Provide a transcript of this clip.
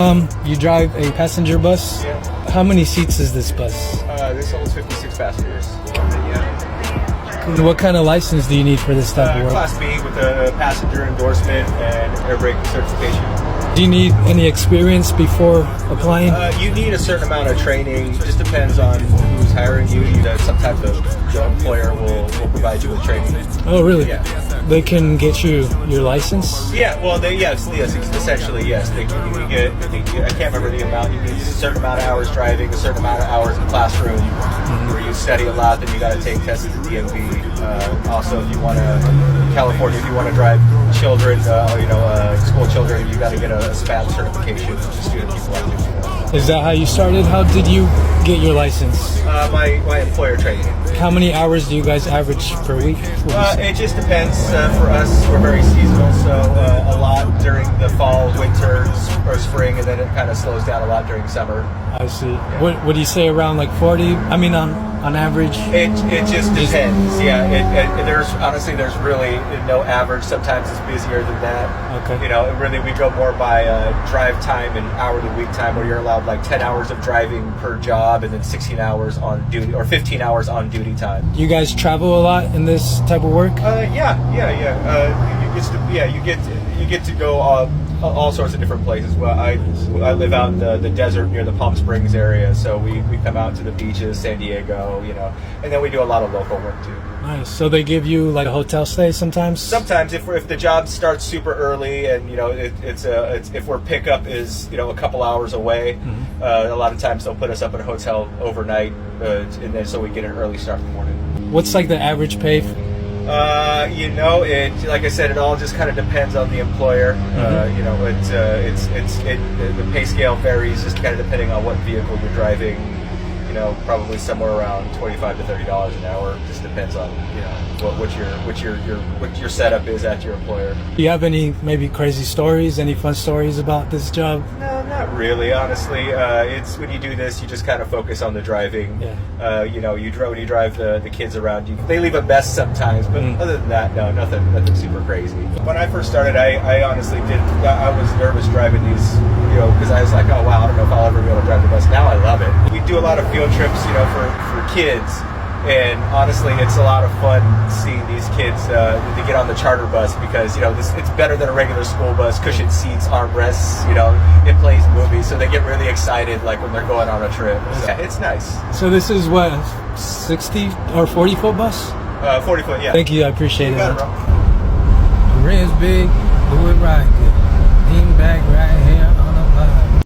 You drive a passenger bus? Yeah. How many seats is this bus? This holds 56 passengers. What kind of license do you need for this type of work? Class B with a passenger endorsement and air brake certification. Do you need any experience before applying? You need a certain amount of training. Just depends on who's hiring you. Sometimes the employer will provide you with training. Oh, really? Yeah. They can get you your license? Yeah, well, yes, essentially, yes. You get, I can't remember the amount. You need a certain amount of hours driving, a certain amount of hours in classroom, where you study a lot, then you got to take tests at the DMV. Also, if you want to, in California, if you want to drive children, school children, you got to get a SPAD certification, which is student pupil activity. Is that how you started? How did you get your license? My employer trained me. How many hours do you guys average per week? It just depends. For us, we're very seasonal, so a lot during the fall, winter, or spring, and then it kind of slows down a lot during summer. I see. Yeah. What do you say, around like 40? I mean, on average? It just depends. Yeah. There's really no average. Sometimes it's busier than that. Okay. Really we go more by drive time and hourly week time, where you're allowed like 10 hours of driving per job, and then 16 hours on duty or 15 hours on duty time. You guys travel a lot in this type of work? Yeah. You get to go all sorts of different places. Well, I live out in the desert near the Palm Springs area, so we come out to the beaches, San Diego, and then we do a lot of local work too. Nice. So they give you like a hotel stay sometimes? Sometimes, if the job starts super early, and if our pickup is a couple hours away, a lot of times they'll put us up at a hotel overnight, and then so we get an early start in the morning. What's like the average pay? Like I said, it all just kind of depends on the employer. The pay scale varies just kind of depending on what vehicle you're driving. Probably somewhere around $25 to $30 an hour. Just depends on what your setup is at your employer. Do you have any maybe crazy stories, any fun stories about this job? No, not really. Honestly, it's when you do this, you just kind of focus on the driving. Yeah. When you drive the kids around, they leave a mess sometimes, but other than that, no, nothing super crazy. When I first started, I honestly I was nervous driving these, because I was like, oh wow, I don't know if I'll ever be able to drive the bus. Now I love it. We do a lot of field trips, for kids. And honestly, it's a lot of fun seeing these kids to get on the charter bus, because it's better than a regular school bus. Cushioned seats, armrests, it plays movies, so they get really excited like when they're going on a trip. Yeah, it's nice. So this is what, 60 or 40 foot bus? 40 foot, yeah. Thank you, I appreciate it. Got it, bro. Rent's big, do it right. Lean back right here.